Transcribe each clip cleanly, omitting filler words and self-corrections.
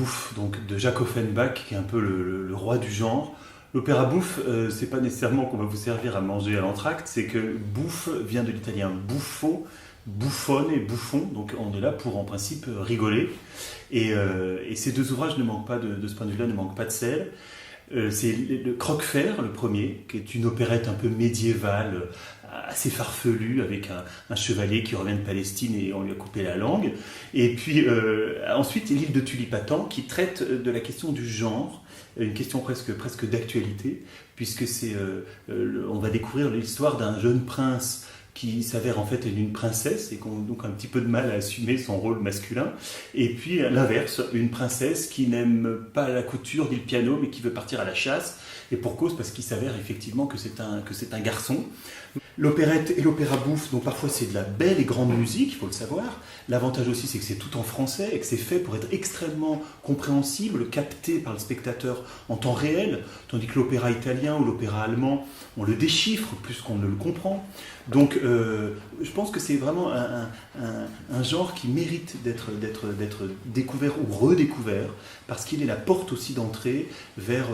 bouffe donc, de Jacques Offenbach, qui est un peu le roi du genre. L'opéra bouffe, c'est pas nécessairement qu'on va vous servir à manger à l'entracte, c'est que bouffe vient de l'italien buffo, bouffonne et bouffon, donc on est là pour en principe rigoler. Et ces deux ouvrages ne manquent pas de ce point de vue-là, ne manquent pas de sel. C'est le Croquefer, le premier, qui est une opérette un peu médiévale, assez farfelue, avec un chevalier qui revient de Palestine et on lui a coupé la langue. Et puis ensuite, l'île de Tulipatan, qui traite de la question du genre, une question presque d'actualité, puisque on va découvrir l'histoire d'un jeune prince qui s'avère en fait une princesse et qui a donc un petit peu de mal à assumer son rôle masculin. Et puis à l'inverse, une princesse qui n'aime pas la couture ni le piano, mais qui veut partir à la chasse, et pour cause parce qu'il s'avère effectivement que c'est un garçon. L'opérette et l'opéra bouffe, donc parfois c'est de la belle et grande musique, il faut le savoir. L'avantage aussi, c'est que c'est tout en français et que c'est fait pour être extrêmement compréhensible, capté par le spectateur en temps réel, tandis que l'opéra italien ou l'opéra allemand, on le déchiffre plus qu'on ne le comprend. Donc je pense que c'est vraiment un genre qui mérite d'être découvert ou redécouvert, parce qu'il est la porte aussi d'entrée vers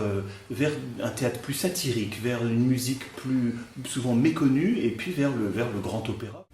un théâtre plus satirique, vers une musique plus souvent méconnue, et puis vers le grand opéra.